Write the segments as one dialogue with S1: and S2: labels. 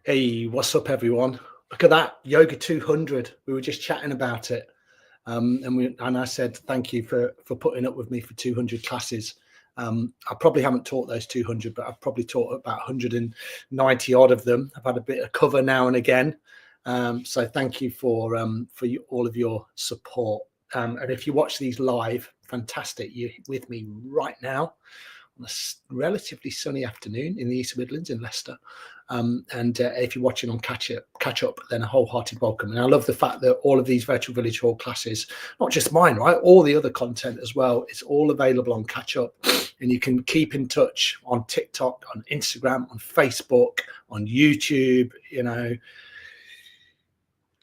S1: Hey, what's up, everyone? Look at that, Yoga 200. We were just chatting about it, and I said thank you for putting up with me for 200 classes. I probably haven't taught those 200, but I've probably taught about 190 odd of them. I've had a bit of cover now and again, so thank you for all of your support. And if you watch these live, fantastic. You're with me right now on a relatively sunny afternoon in the East Midlands in Leicester. And if you're watching on catch up, then a wholehearted welcome. And I love the fact that all of these virtual village hall classes, not just mine, right, all the other content as well, it's all available on catch up, and you can keep in touch on TikTok, on Instagram, on Facebook, on YouTube,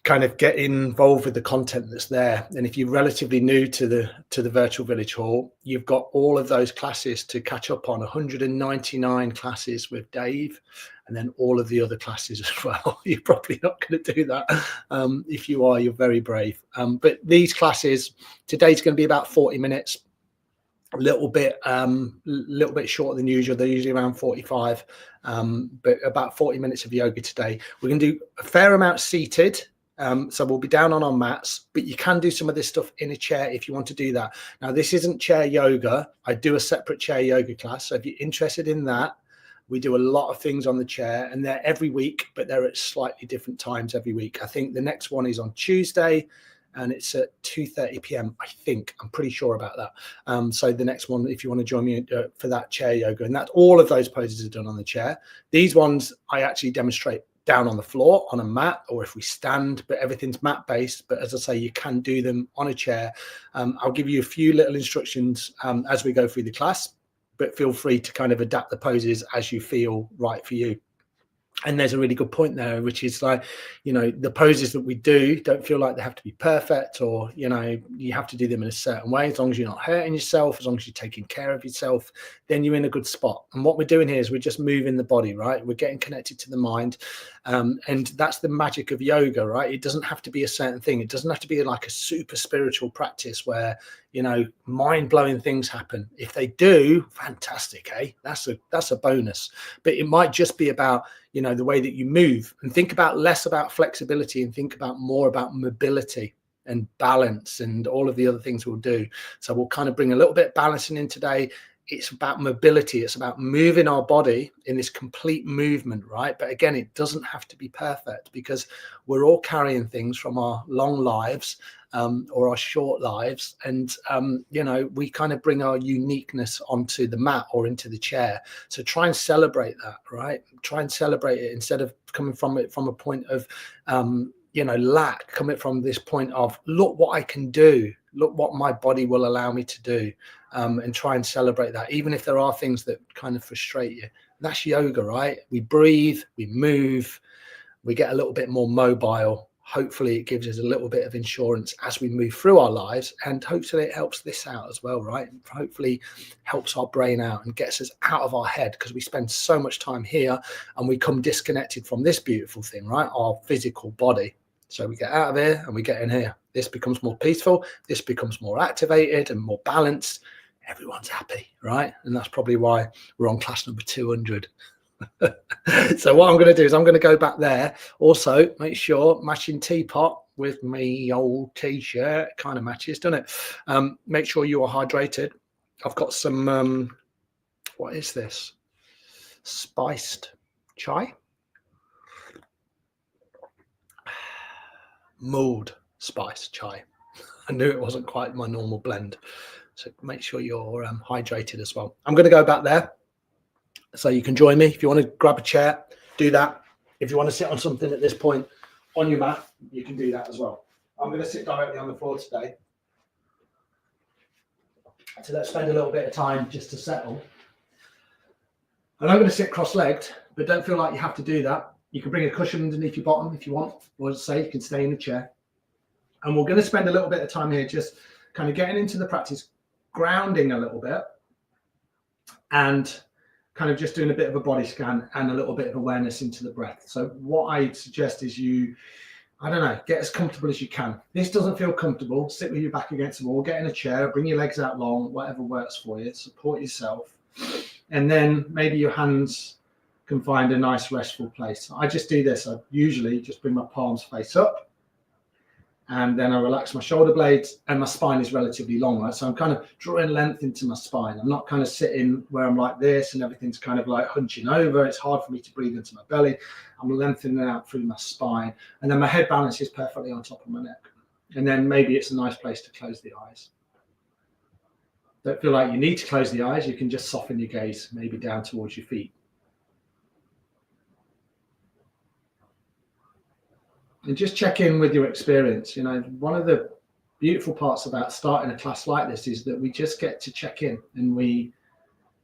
S1: kind of get involved with the content that's there. And if you're relatively new to the virtual village hall, you've got all of those classes to catch up on. 199 classes with Dave, and then all of the other classes as well. You're probably not going to do that. If you are, you're very brave. But these classes, today's going to be about 40 minutes, a little bit shorter than usual. They're usually around 45, but about 40 minutes of yoga today. We're going to do a fair amount seated. So we'll be down on our mats, but you can do some of this stuff in a chair if you want to do that. Now, this isn't chair yoga. I do a separate chair yoga class. So if you're interested in that, we do a lot of things on the chair, and they're every week, but they're at slightly different times every week. I think the next one is on Tuesday, and it's at 2:30 p.m. I think. I'm pretty sure about that. So the next one, if you want to join me for that chair yoga, and that's all of those poses are done on the chair. These ones I actually demonstrate down on the floor on a mat, or if we stand, but everything's mat based. But as I say, you can do them on a chair. I'll give you a few little instructions as we go through the class, but feel free to kind of adapt the poses as you feel right for you. And there's a really good point there, which is like, the poses that we do don't feel like they have to be perfect, or, you have to do them in a certain way. As long as you're not hurting yourself, as long as you're taking care of yourself, then you're in a good spot. And what we're doing here is we're just moving the body, right? We're getting connected to the mind. And that's the magic of yoga, right? It doesn't have to be a certain thing. It doesn't have to be like a super spiritual practice where, mind-blowing things happen. If they do, fantastic, eh? That's a bonus. But it might just be about, the way that you move, and think about less about flexibility and think about more about mobility and balance and all of the other things we'll do. So we'll kind of bring a little bit of balancing in today. It's about mobility. It's about moving our body in this complete movement, right? But again, it doesn't have to be perfect, because we're all carrying things from our long lives or our short lives. And, we kind of bring our uniqueness onto the mat or into the chair. So try and celebrate that, right? Try and celebrate it instead of coming from it from a point of, lack, coming from this point of, look what I can do. Look what my body will allow me to do, and try and celebrate that, even if there are things that kind of frustrate you. That's yoga, right? We breathe, we move, we get a little bit more mobile. Hopefully it gives us a little bit of insurance as we move through our lives, and hopefully it helps this out as well, right? Hopefully helps our brain out and gets us out of our head, because we spend so much time here and we come disconnected from this beautiful thing, right? Our physical body. So we get out of here and we get in here. This becomes more peaceful. This becomes more activated and more balanced. Everyone's happy, right? And that's probably why we're on class number 200. So what I'm going to do is I'm going to go back there. Also, make sure matching teapot with me old t-shirt kind of matches, doesn't it? Make sure you are hydrated. I've got some, what is this? Spiced chai? Mulled spice chai. I knew it wasn't quite my normal blend. So make sure you're hydrated as well. I'm going to go back there, so you can join me. If you want to grab a chair, do that. If you want to sit on something at this point on your mat, you can do that as well. I'm going to sit directly on the floor today. So let's spend a little bit of time just to settle. And I'm going to sit cross-legged, but don't feel like you have to do that. You can bring a cushion underneath your bottom if you want, or as I say, you can stay in the chair. And we're going to spend a little bit of time here just kind of getting into the practice, grounding a little bit, and kind of just doing a bit of a body scan and a little bit of awareness into the breath. So what I suggest is you, get as comfortable as you can. This doesn't feel comfortable, sit with your back against the wall, get in a chair, bring your legs out long, whatever works for you, support yourself. And then maybe your hands can find a nice restful place. I just do this. I usually just bring my palms face up, and then I relax my shoulder blades, and my spine is relatively long, right? So I'm kind of drawing length into my spine. I'm not kind of sitting where I'm like this and everything's kind of like hunching over. It's hard for me to breathe into my belly. I'm lengthening out through my spine, and then my head balance is perfectly on top of my neck. And then maybe it's a nice place to close the eyes. Don't feel like you need to close the eyes. You can just soften your gaze, maybe down towards your feet. And just check in with your experience. You know, one of the beautiful parts about starting a class like this is that we just get to check in, and we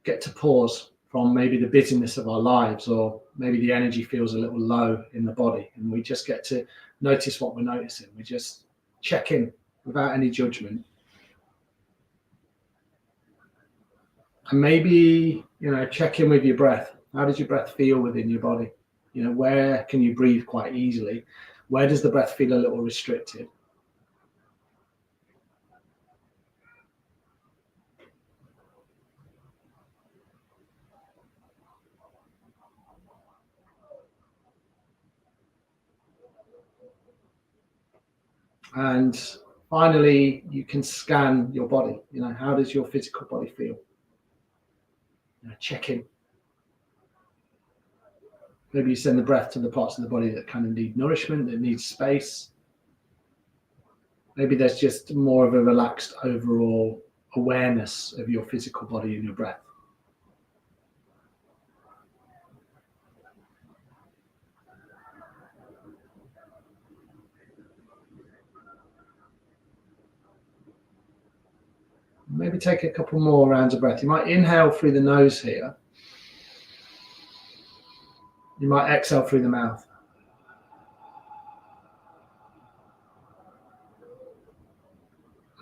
S1: get to pause from maybe the busyness of our lives, or maybe the energy feels a little low in the body, and we just get to notice what we're noticing. We just check in without any judgment. And maybe, you know, check in with your breath. How does your breath feel within your body? You know, where can you breathe quite easily? Where does the breath feel a little restricted? And finally, you can scan your body. You know, how does your physical body feel? You know, check in. Maybe you send the breath to the parts of the body that kind of need nourishment, that need space. Maybe there's just more of a relaxed overall awareness of your physical body and your breath. Maybe take a couple more rounds of breath. You might inhale through the nose here. You might exhale through the mouth.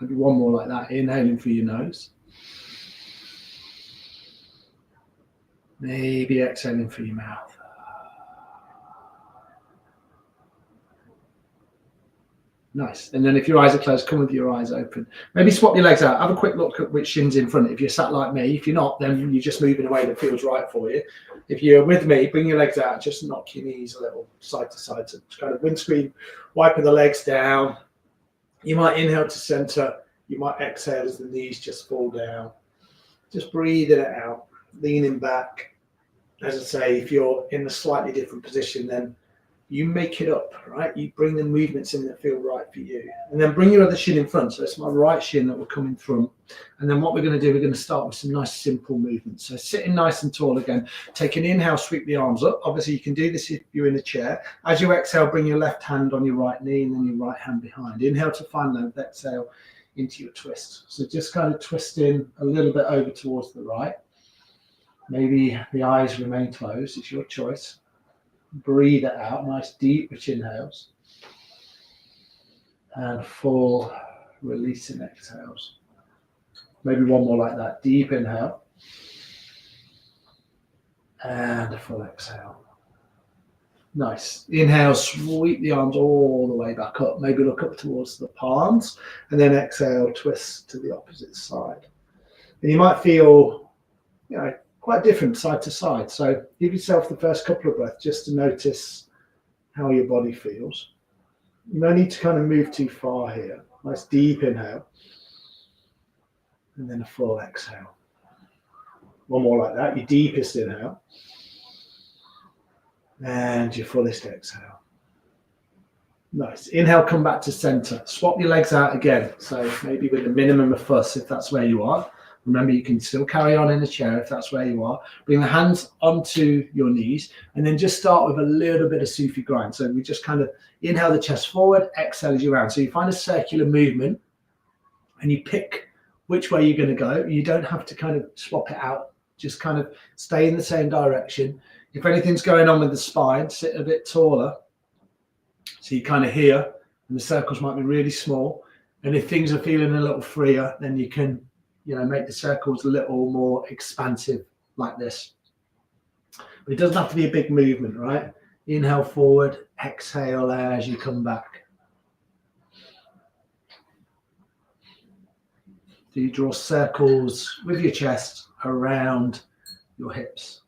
S1: Maybe one more like that, inhaling through your nose. Maybe exhaling through your mouth. Nice. And then if your eyes are closed, come with your eyes open. Maybe swap your legs out. Have a quick look at which shin's in front. If you're sat like me, if you're not, then you're just moving away that feels right for you. If you're with me, bring your legs out, just knock your knees a little side to side. So kind of windscreen, wiping the legs down. You might inhale to center. You might exhale as the knees just fall down. Just breathing it out, leaning back. As I say, if you're in a slightly different position, then you make it up, right? You bring the movements in that feel right for you. And then bring your other shin in front. So it's my right shin that will come in front. And then what we're going to do, we're going to start with some nice simple movements. So sitting nice and tall again. Take an inhale, sweep the arms up. Obviously, you can do this if you're in a chair. As you exhale, bring your left hand on your right knee and then your right hand behind. Inhale to find length, exhale into your twist. So just kind of twisting a little bit over towards the right. Maybe the eyes remain closed. It's your choice. Breathe it out, nice deep rich inhales and full releasing exhales. Maybe one more like that, deep inhale and a full exhale. Nice. Inhale, sweep the arms all the way back up, maybe look up towards the palms, and then exhale, twist to the opposite side. And you might feel, you know, quite different side to side. So give yourself the first couple of breaths just to notice how your body feels. You no need to kind of move too far here. Nice deep inhale. And then a full exhale. One more like that. Your deepest inhale. And your fullest exhale. Nice. Inhale, come back to center. Swap your legs out again. So maybe with a minimum of fuss if that's where you are. Remember, you can still carry on in the chair if that's where you are. Bring the hands onto your knees and then just start with a little bit of Sufi grind. So we just kind of inhale the chest forward, exhale as you round. So you find a circular movement and you pick which way you're going to go. You don't have to kind of swap it out. Just kind of stay in the same direction. If anything's going on with the spine, sit a bit taller. So you kind of here, and the circles might be really small. And if things are feeling a little freer, then you can, you know, make the circles a little more expansive like this. But it doesn't have to be a big movement, right? Inhale forward, exhale as you come back. So you draw circles with your chest around your hips.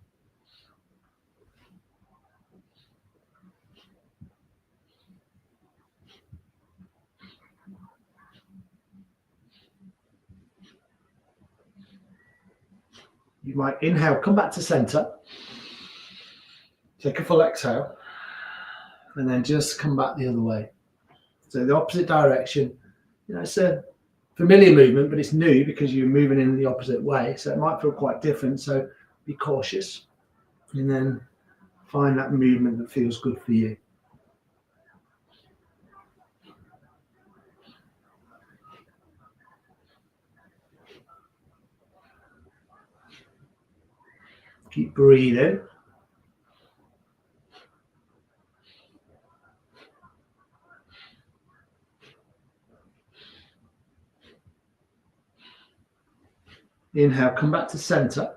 S1: You might inhale, come back to center. Take a full exhale. And then just come back the other way. So the opposite direction. You know, it's a familiar movement, but it's new because you're moving in the opposite way. So it might feel quite different. So be cautious. And then find that movement that feels good for you. Keep breathing. Inhale, come back to center.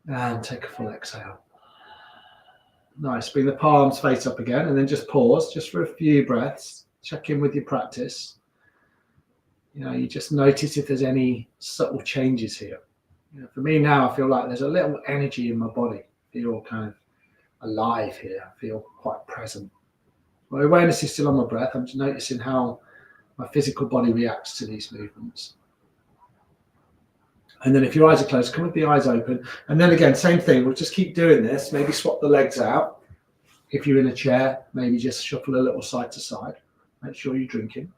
S1: And take a full exhale. Nice. Bring the palms face up again and then just pause just for a few breaths. Check in with your practice. You know, you just notice if there's any subtle changes here. You know, for me now, I feel like there's a little energy in my body. I feel kind of alive here. I feel quite present. My awareness is still on my breath. I'm just noticing how my physical body reacts to these movements. And then if your eyes are closed, come with the eyes open. And then again, same thing. We'll just keep doing this. Maybe swap the legs out. If you're in a chair, maybe just shuffle a little side to side. Make sure you're drinking.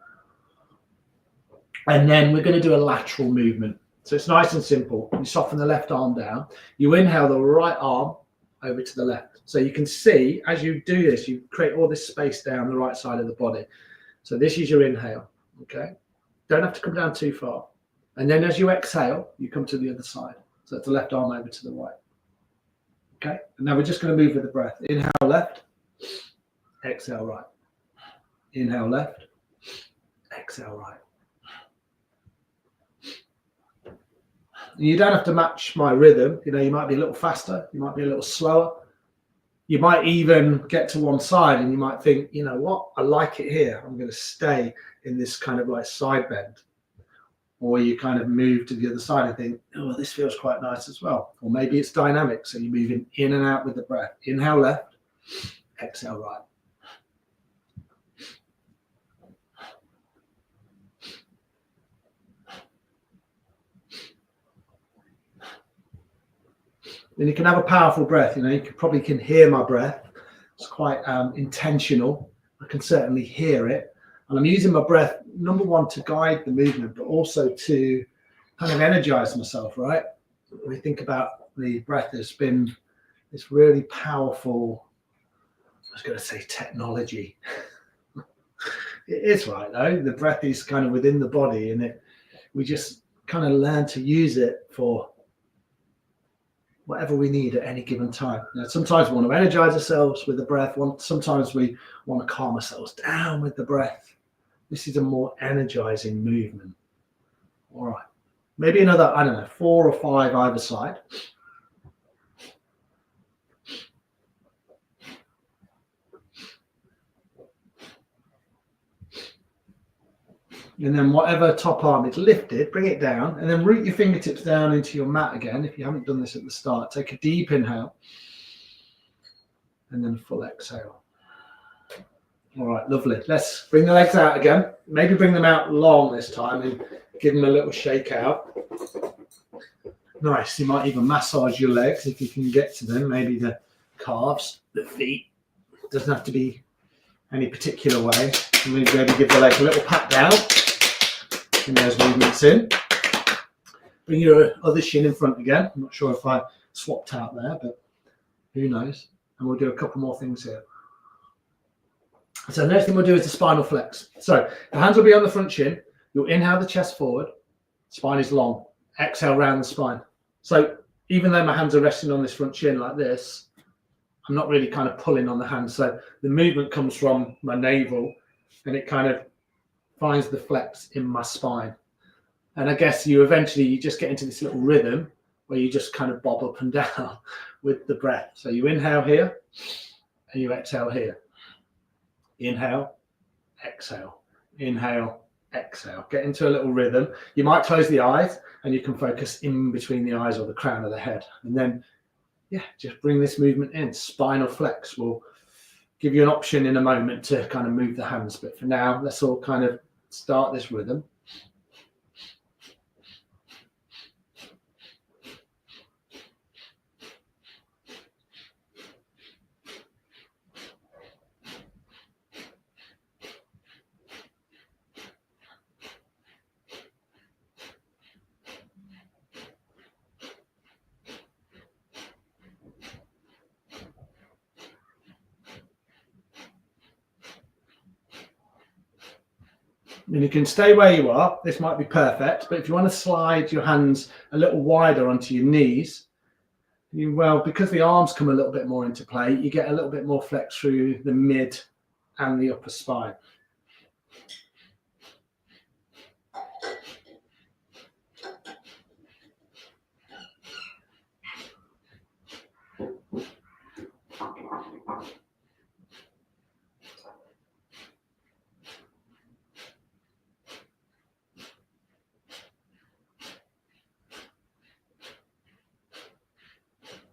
S1: And then we're going to do a lateral movement. So it's nice and simple. You soften the left arm down. You inhale the right arm over to the left. So you can see as you do this, you create all this space down the right side of the body. So this is your inhale. Okay. Don't have to come down too far. And then as you exhale, you come to the other side. So it's the left arm over to the right. Okay. And now we're just going to move with the breath. Inhale left, exhale right. Inhale left, exhale right. And you don't have to match my rhythm. You know, you might be a little faster. You might be a little slower. You might even get to one side and you might think, you know what? I like it here. I'm going to stay in this kind of like side bend. Or you kind of move to the other side and think, oh, this feels quite nice as well. Or maybe it's dynamic. So you're moving in and out with the breath. Inhale left, exhale right. Then you can have a powerful breath. You know, you probably can hear my breath. It's quite intentional. I can certainly hear it. And I'm using my breath, number one, to guide the movement, but also to kind of energize myself, right? When we think about the breath, there's been this really powerful, I was going to say technology. It is right, though. The breath is kind of within the body, and we just kind of learn to use it for whatever we need at any given time. You know, sometimes we want to energize ourselves with the breath. Sometimes we want to calm ourselves down with the breath. This is a more energizing movement. All right. Maybe another, I don't know, 4 or 5 either side. And then whatever top arm is lifted, bring it down and then root your fingertips down into your mat again. If you haven't done this at the start, take a deep inhale and then a full exhale. All right, lovely. Let's bring the legs out again. Maybe bring them out long this time and give them a little shake out. Nice. You might even massage your legs if you can get to them. Maybe the calves, the feet. It doesn't have to be any particular way. Maybe give the leg a little pat down. Bring those movements in. Bring your other shin in front again. I'm not sure if I swapped out there, but who knows. And we'll do a couple more things here. So the next thing we'll do is the spinal flex. So the hands will be on the front shin. You'll inhale the chest forward. Spine is long. Exhale round the spine. So even though my hands are resting on this front shin like this, I'm not really kind of pulling on the hands. So the movement comes from my navel and it kind of finds the flex in my spine. And I guess you just get into this little rhythm where you just kind of bob up and down with the breath. So you inhale here and you exhale here. Inhale, exhale, inhale, exhale. Get into a little rhythm. You might close the eyes and you can focus in between the eyes or the crown of the head. And then, yeah, just bring this movement in. Spinal flex will give you an option in a moment to kind of move the hands. But for now, let's all kind of start this rhythm. And you can stay where you are. This might be perfect, but if you want to slide your hands a little wider onto your knees, because the arms come a little bit more into play, you get a little bit more flex through the mid and the upper spine.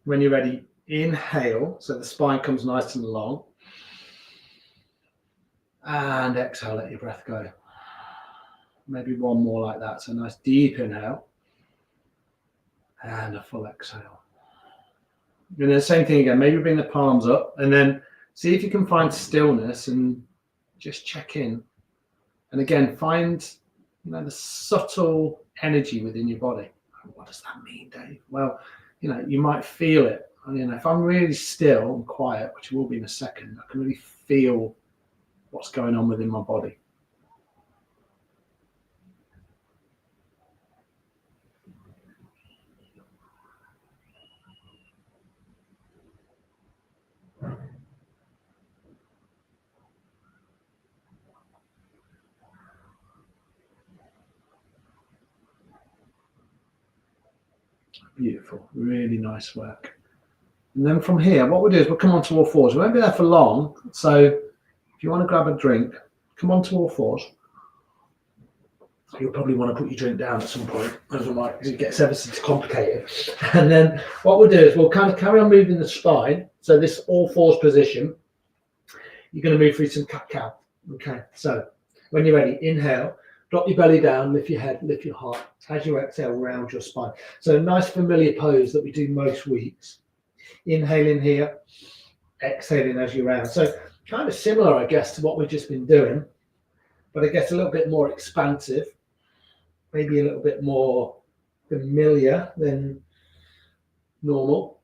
S1: When you're ready, inhale, so the spine comes nice and long. And exhale, let your breath go. Maybe one more like that. So nice deep inhale. And a full exhale. And then same thing again, maybe bring the palms up and then see if you can find stillness and just check in. And again, find the subtle energy within your body. What does that mean, Dave? Well, you might feel it. If I'm really still and quiet, which will be in a second, I can really feel what's going on within my body. Beautiful, really nice work. And then from here, what we'll do is we'll come onto all fours. We won't be there for long, so if you want to grab a drink, come onto all fours. You'll probably want to put your drink down at some point, because it gets ever so complicated. And then what we'll do is we'll kind of carry on moving the spine. So this all fours position, you're going to move through some cat-cow. Okay, so when you're ready, inhale, drop your belly down, lift your head, lift your heart. As you exhale, round your spine. So a nice familiar pose that we do most weeks. Inhaling here, exhaling as you round. So kind of similar, I guess, to what we've just been doing, but I guess a little bit more expansive, maybe a little bit more familiar than normal.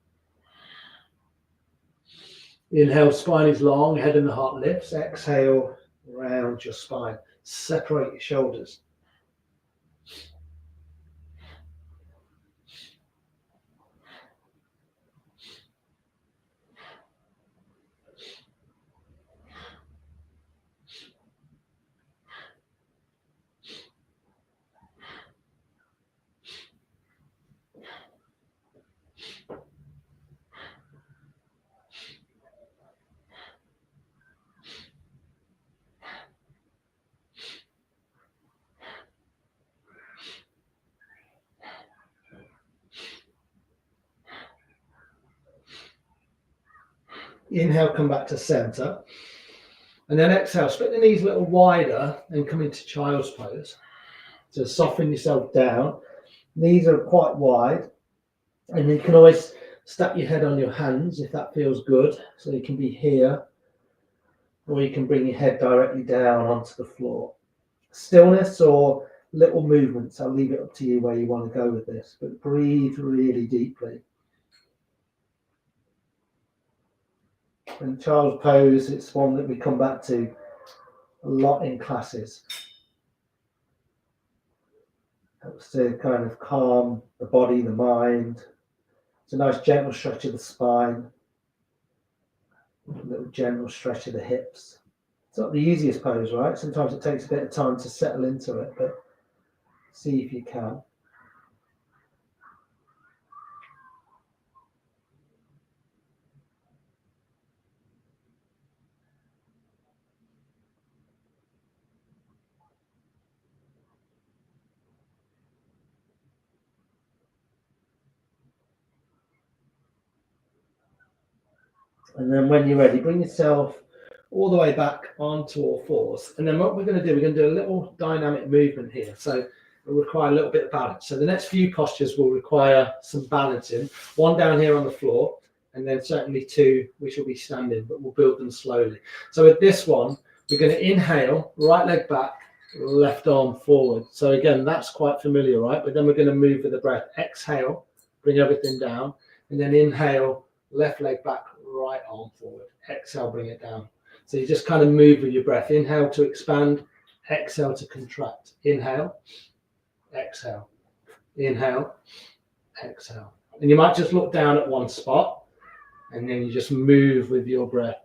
S1: Inhale, spine is long, head and the heart lifts. Exhale, round your spine. Separate your shoulders. Inhale, come back to center. And then exhale, split the knees a little wider and come into child's pose. So soften yourself down. Knees are quite wide. And then you can always stack your head on your hands if that feels good. So you can be here, or you can bring your head directly down onto the floor. Stillness or little movements, I'll leave it up to you where you want to go with this. But breathe really deeply. And child's pose, it's one that we come back to a lot in classes. Helps to kind of calm the body, the mind. It's a nice gentle stretch of the spine. A little gentle stretch of the hips. It's not the easiest pose, right? Sometimes it takes a bit of time to settle into it, but see if you can. And then when you're ready, bring yourself all the way back onto all fours. And then what we're going to do a little dynamic movement here. So it will require a little bit of balance. So the next few postures will require some balancing. One down here on the floor, and then certainly two, which will be standing, but we'll build them slowly. So with this one, we're going to inhale, right leg back, left arm forward. So again, that's quite familiar, right? But then we're going to move with the breath. Exhale, bring everything down, and then inhale, left leg back, right arm forward. Exhale, bring it down. So you just kind of move with your breath. Inhale to expand, exhale to contract. Inhale, exhale, inhale, exhale. And you might just look down at one spot and then you just move with your breath.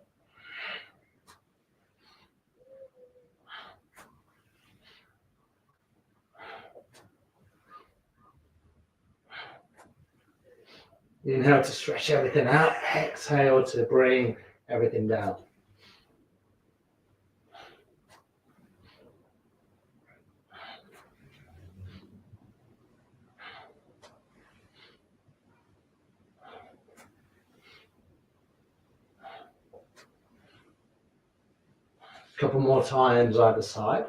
S1: Inhale to stretch everything out. Exhale to bring everything down. A couple more times either side.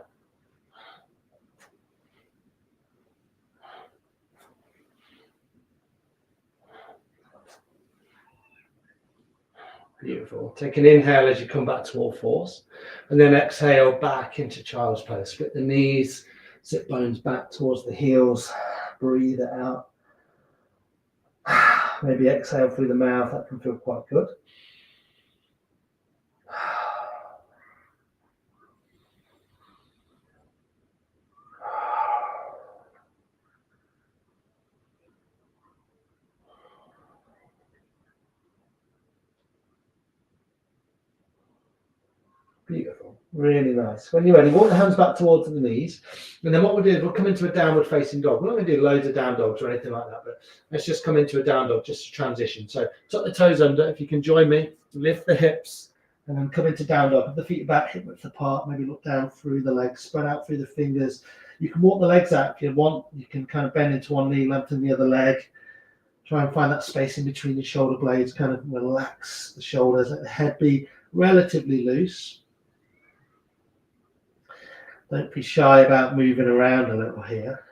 S1: Beautiful. Take an inhale as you come back to all fours, and then exhale back into child's pose. Split the knees, sit bones back towards the heels. Breathe it out. Maybe exhale through the mouth. That can feel quite good. Beautiful, really nice. When you're ready, walk the hands back towards the knees, and then what we'll do is we'll come into a downward facing dog. We're not going to do loads of down dogs or anything like that, but let's just come into a down dog, just to transition. So tuck the toes under. If you can join me, lift the hips, and then come into down dog. Put the feet back, hip width apart. Maybe look down through the legs, spread out through the fingers. You can walk the legs out if you want. You can kind of bend into one knee, lengthen the other leg. Try and find that space in between the shoulder blades. Kind of relax the shoulders. Let the head be relatively loose. Don't be shy about moving around a little here.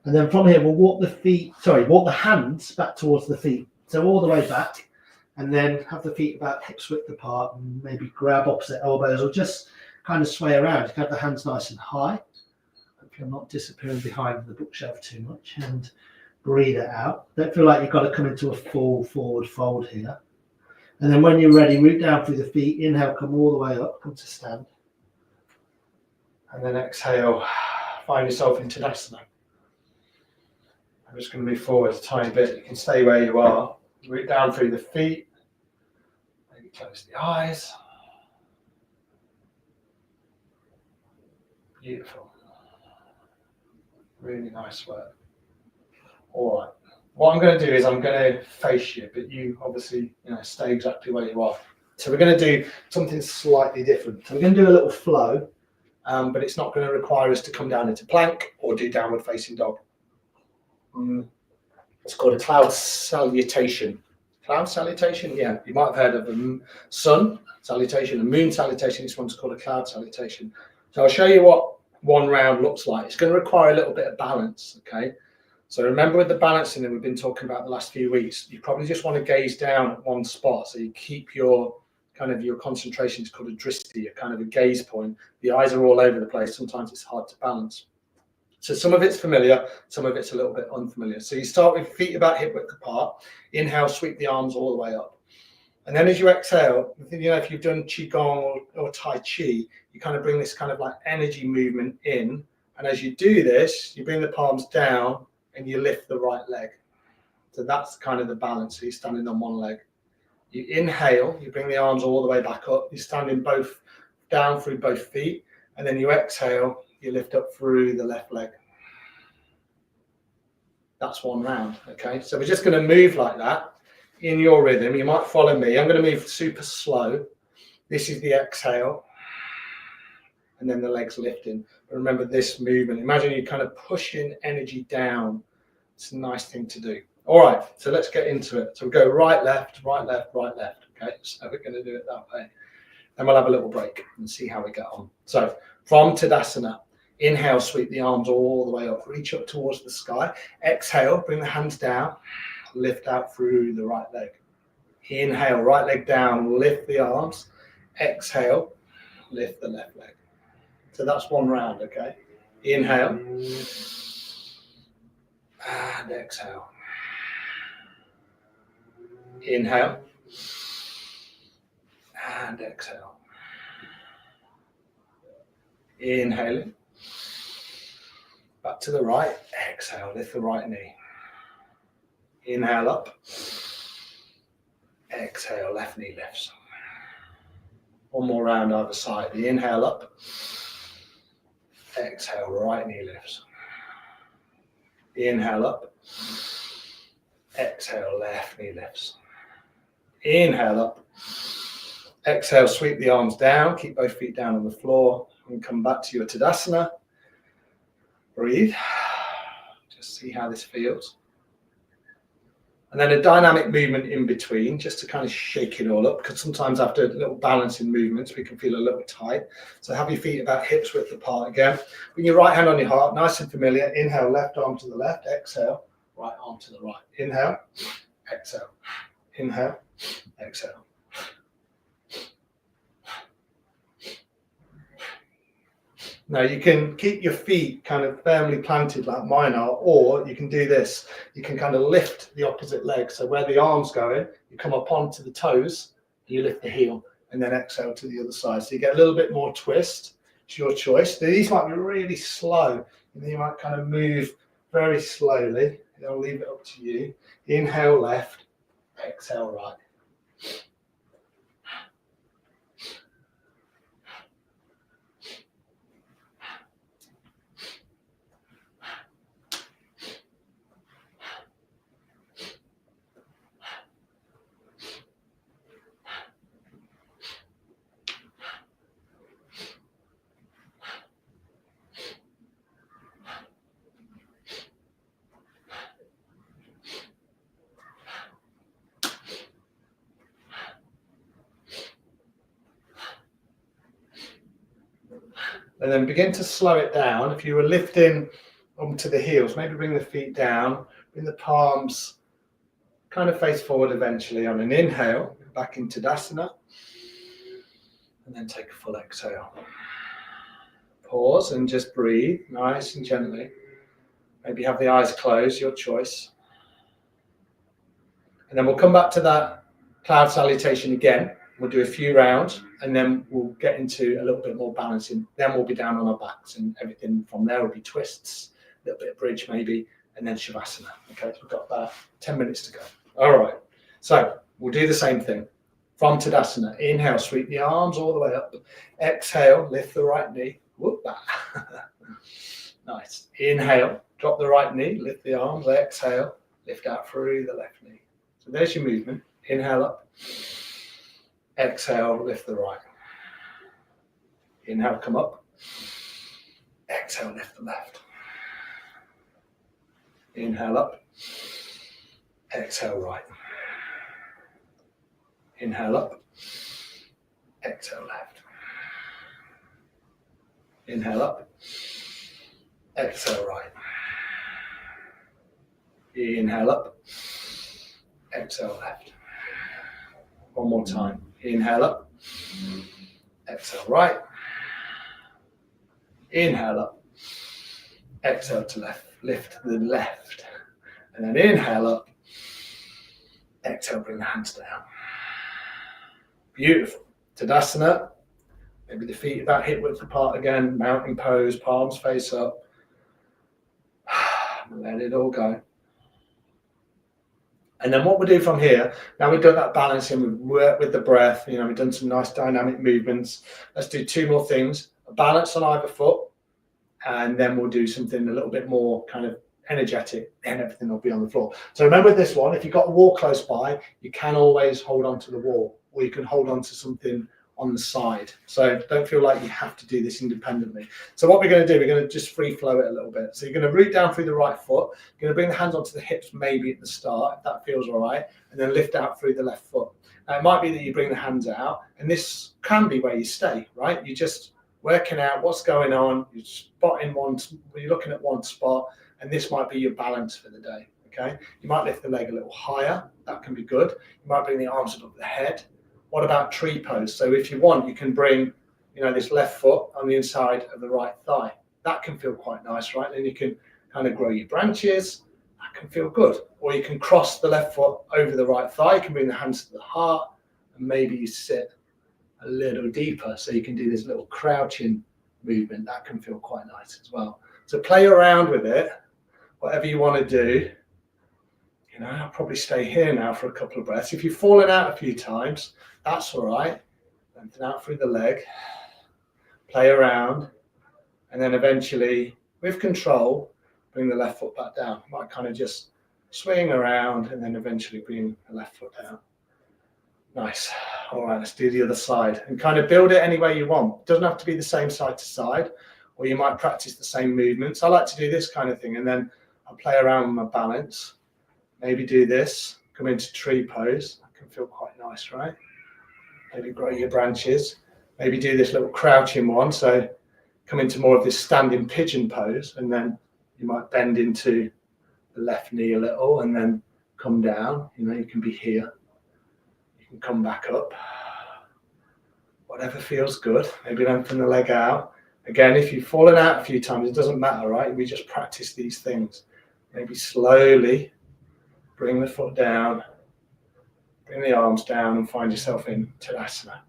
S1: And then from here, we'll walk the hands back towards the feet. So all the way back, and then have the feet about hips width apart, and maybe grab opposite elbows, or just kind of sway around. You can have the hands nice and high. Hope you're not disappearing behind the bookshelf too much. And breathe it out. Don't feel like you've got to come into a full forward fold here. And then when you're ready, root down through the feet. Inhale, come all the way up, come to stand. And then exhale, find yourself in Tadasana. I'm just going to move forward a tiny bit. You can stay where you are. Root down through the feet. Maybe close the eyes. Beautiful. Really nice work. All right. What I'm going to do is I'm going to face you, but you obviously stay exactly where you are. So we're going to do something slightly different. So we're going to do a little flow. But it's not going to require us to come down into plank or do downward facing dog. It's called a cloud salutation. Cloud salutation? Yeah, you might have heard of a sun salutation, a moon salutation. This one's called a cloud salutation. So I'll show you what one round looks like. It's going to require a little bit of balance, okay? So remember with the balancing that we've been talking about the last few weeks, you probably just want to gaze down at one spot so you keep your your concentration is called a drishti, a kind of a gaze point. The eyes are all over the place. Sometimes it's hard to balance. So some of it's familiar, some of it's a little bit unfamiliar. So you start with feet about hip width apart. Inhale, sweep the arms all the way up. And then as you exhale, if you've done Qigong or Tai Chi, you kind of bring this kind of like energy movement in. And as you do this, you bring the palms down and you lift the right leg. So that's kind of the balance. So you're standing on one leg. You inhale, you bring the arms all the way back up. You're standing both down through both feet. And then you exhale, you lift up through the left leg. That's one round, okay? So we're just going to move like that in your rhythm. You might follow me. I'm going to move super slow. This is the exhale. And then the legs lifting. But remember this movement. Imagine you're kind of pushing energy down. It's a nice thing to do. All right, so let's get into it. So we go right, left, right, left, right, left. Okay, so we're going to do it that way. Then we'll have a little break and see how we get on. So from Tadasana, inhale, sweep the arms all the way up. Reach up towards the sky. Exhale, bring the hands down. Lift out through the right leg. Inhale, right leg down. Lift the arms. Exhale, lift the left leg. So that's one round, okay? Inhale. And exhale. Inhale and exhale. Inhaling. Back to the right. Exhale, lift the right knee. Inhale up. Exhale, left knee lifts. One more round either side. The inhale up. Exhale, right knee lifts. Inhale up. Exhale, left knee lifts. Inhale up. Exhale, sweep the arms down. Keep both feet down on the floor. And come back to your Tadasana. Breathe. Just see how this feels. And then a dynamic movement in between, just to kind of shake it all up, because sometimes after little balancing movements, we can feel a little tight. So have your feet about hips width apart again. Bring your right hand on your heart, nice and familiar. Inhale, left arm to the left. Exhale, right arm to the right. Inhale, exhale. Inhale, exhale. Now you can keep your feet kind of firmly planted like mine are, or you can do this. You can kind of lift the opposite leg. So where the arm's going, you come up onto the toes, you lift the heel, and then exhale to the other side. So you get a little bit more twist. It's your choice. These might be really slow, and then you might kind of move very slowly. I'll leave it up to you. Inhale left, exhale right. And then begin to slow it down. If you were lifting onto the heels, maybe bring the feet down, bring the palms kind of face forward eventually on an inhale, back into Tadasana, and then take a full exhale. Pause and just breathe, nice and gently. Maybe have the eyes closed, your choice. And then we'll come back to that cloud salutation again. We'll do a few rounds, and then we'll get into a little bit more balancing. Then we'll be down on our backs, and everything from there will be twists, a little bit of bridge maybe, and then Shavasana. Okay, so we've got about 10 minutes to go. All right, so we'll do the same thing. From Tadasana, inhale, sweep the arms all the way up. Exhale, lift the right knee. Whoop. Nice. Inhale, drop the right knee, lift the arms. Exhale, lift out through the left knee. So there's your movement. Inhale up. Exhale, lift the right. Inhale, come up. Exhale, lift the left. Inhale up. Exhale, right. Inhale up. Exhale, left. Inhale up. Exhale, right. Inhale up. Exhale, left. One more time. Inhale up. Exhale, right. Inhale up. Exhale to left. Lift the left. And then inhale up. Exhale, bring the hands down. Beautiful. Tadasana. Maybe the feet about hip width apart again. Mountain pose, palms face up. Let it all go. And then what we'll do from here, now we've done that balancing, we've worked with the breath, we've done some nice dynamic movements. Let's do two more things. A balance on either foot, and then we'll do something a little bit more kind of energetic, and everything will be on the floor. So remember with this one, if you've got a wall close by, you can always hold on to the wall, or you can hold on to something on the side. So don't feel like you have to do this independently. So what we're going to do, we're going to just free flow it a little bit. So you're going to root down through the right foot. You're going to bring the hands onto the hips maybe at the start, if that feels all right, and then lift out through the left foot. Now it might be that you bring the hands out, and this can be where you stay, right? You're just working out what's going on. You're spotting one, you're looking at one spot, and this might be your balance for the day, okay? You might lift the leg a little higher. That can be good. You might bring the arms above the head. What about tree pose? So if you want, you can bring, this left foot on the inside of the right thigh. That can feel quite nice, right? Then you can kind of grow your branches. That can feel good. Or you can cross the left foot over the right thigh. You can bring the hands to the heart, and maybe you sit a little deeper. So you can do this little crouching movement. That can feel quite nice as well. So play around with it, whatever you want to do. You know, I'll probably stay here now for a couple of breaths. If you've fallen out a few times, that's all right. Lengthen out through the leg, play around, and then eventually, with control, bring the left foot back down. Might kind of just swing around and then eventually bring the left foot down. Nice. All right, let's do the other side and kind of build it any way you want. It doesn't have to be the same side to side, or you might practice the same movements. I like to do this kind of thing, and then I'll play around with my balance. Maybe do this, come into tree pose. That can feel quite nice, right? Maybe grow your branches. Maybe do this little crouching one. So come into more of this standing pigeon pose, and then you might bend into the left knee a little and then come down. You know, you can be here. You can come back up. Whatever feels good. Maybe lengthen the leg out. Again, if you've fallen out a few times, it doesn't matter, right? We just practice these things. Maybe slowly bring the foot down, bring the arms down and find yourself in Tadasana.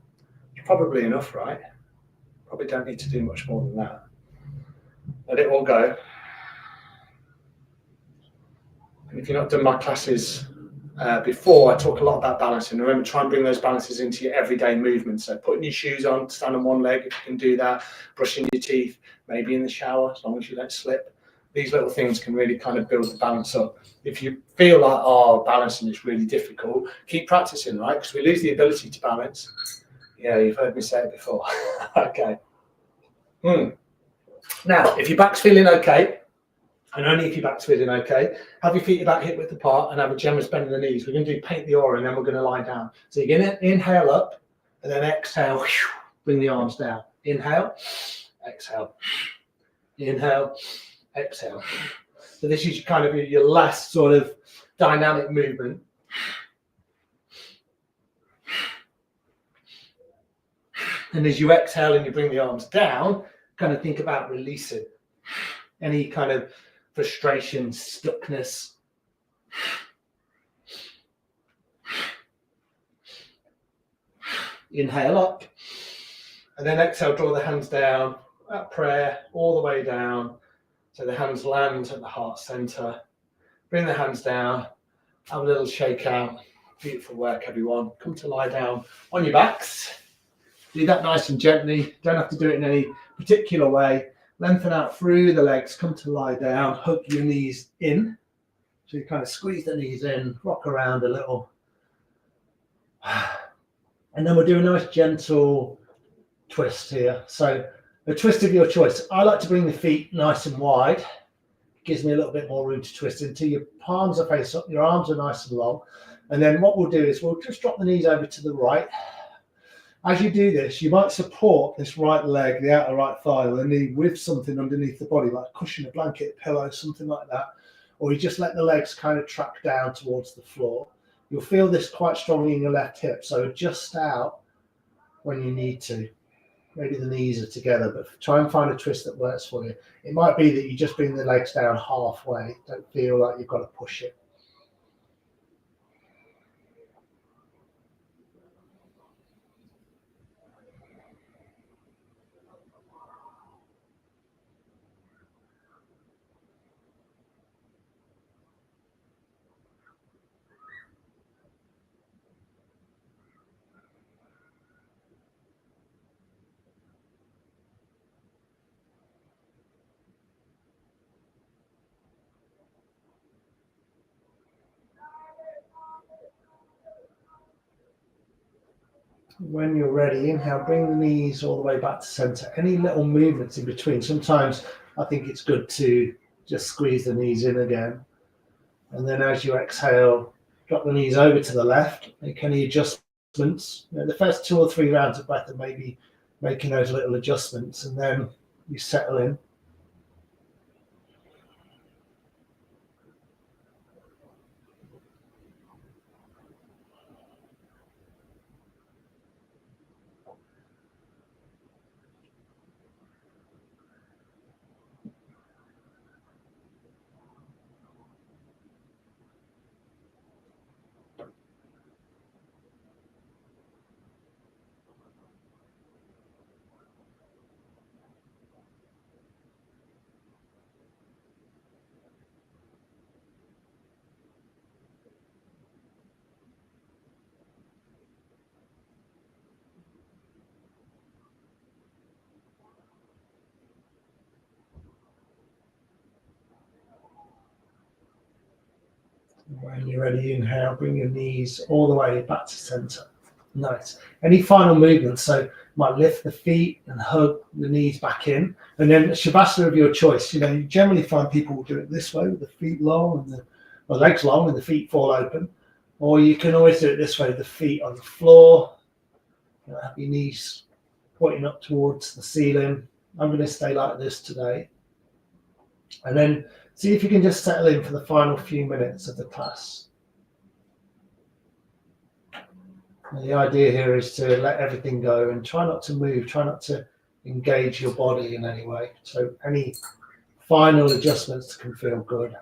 S1: It's probably enough, right? Probably don't need to do much more than that. Let it all go. And if you've not done my classes before, I talk a lot about balancing. Remember, try and bring those balances into your everyday movements. So putting your shoes on, stand on one leg if you can do that, brushing your teeth, maybe in the shower, as long as you don't slip. These little things can really kind of build the balance up. If you feel like, oh, balancing is really difficult, keep practicing, right? Because we lose the ability to balance. Yeah, you've heard me say it before. Okay. Now, if your back's feeling okay, and only if your back's feeling okay, have your feet about hip width apart and have a generous bend in the knees. We're going to do paint the aura and then we're going to lie down. So you're going to inhale up and then exhale, bring the arms down. Inhale, exhale, inhale, exhale. So this is kind of your last sort of dynamic movement. And as you exhale and you bring the arms down, kind of think about releasing any kind of frustration, stuckness. Inhale up and then exhale, draw the hands down at prayer all the way down. So the hands land at the heart center. Bring the hands down, have a little shake out. Beautiful work, everyone. Come to lie down on your backs. Do that nice and gently. Don't have to do it in any particular way. Lengthen out through the legs. Come to lie down. Hug your knees in. So you kind of squeeze the knees in, rock around a little. And then we'll do a nice gentle twist here. So a twist of your choice. I like to bring the feet nice and wide. It gives me a little bit more room to twist into. Your palms are face up, your arms are nice and long. And then what we'll do is we'll just drop the knees over to the right. As you do this, you might support this right leg, the outer right thigh, or the knee with something underneath the body, like a cushion, a blanket, a pillow, something like that. Or you just let the legs kind of track down towards the floor. You'll feel this quite strongly in your left hip, so adjust out when you need to. Maybe the knees are together, but try and find a twist that works for you. It might be that you just bring the legs down halfway. Don't feel like you've got to push it. When you're ready, inhale, bring the knees all the way back to center. Any little movements in between. Sometimes I think it's good to just squeeze the knees in again. And then as you exhale, drop the knees over to the left. Make any adjustments. You know, the first 2 or 3 rounds of breath are maybe making those little adjustments, and then you settle in. When you're ready, inhale, bring your knees all the way back to center. Nice. Any final movements? So might lift the feet and hug the knees back in. And then Shavasana of your choice. You generally find people will do it this way with the feet long and the legs long and the feet fall open. Or you can always do it this way, the feet on the floor. Have your knees pointing up towards the ceiling. I'm going to stay like this today. And then see if you can just settle in for the final few minutes of the class. And the idea here is to let everything go and try not to move, try not to engage your body in any way. So any final adjustments can feel good.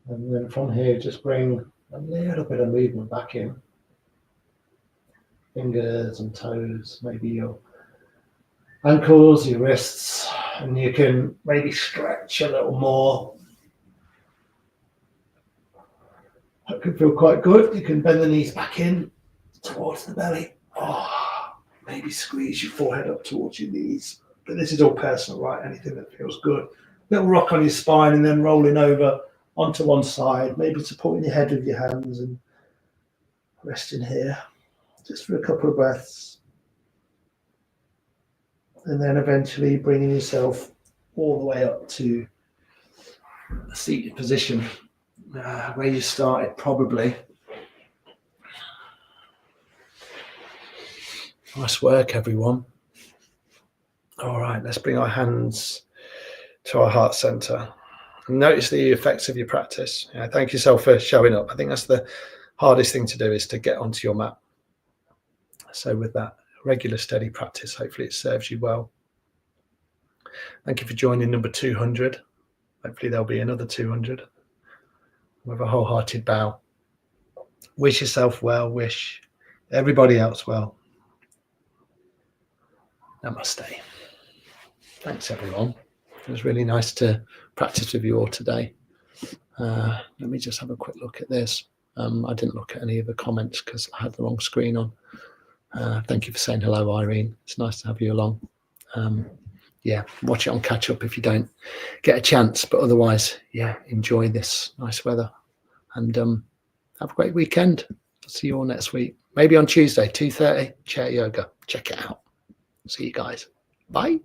S1: And then from here, just bring a little bit of movement back in. Fingers and toes, maybe your ankles, your wrists, and you can maybe stretch a little more. That can feel quite good. You can bend the knees back in towards the belly. Maybe squeeze your forehead up towards your knees. But this is all personal, right? Anything that feels good. Little rock on your spine and then rolling over onto one side, maybe supporting your head with your hands and resting here just for a couple of breaths. And then eventually bringing yourself all the way up to a seated position where you started probably. Nice work, everyone. All right, let's bring our hands to our heart center. Notice the effects of your practice. Thank yourself for showing up. I think that's the hardest thing to do, is to get onto your mat. So with that regular steady practice, hopefully it serves you well. Thank you for joining number 200. Hopefully there'll be another 200 with a wholehearted bow. Wish yourself well, wish everybody else well. Namaste. Thanks, everyone. It was really nice to practice with you all today. Let me just have a quick look at this. I didn't look at any of the comments because I had the wrong screen on. Thank you for saying hello, Irene. It's nice to have you along. Yeah, watch it on catch up if you don't get a chance. But otherwise, yeah, enjoy this nice weather and have a great weekend. I'll see you all next week. Maybe on Tuesday, 2:30, chair yoga. Check it out. See you guys. Bye.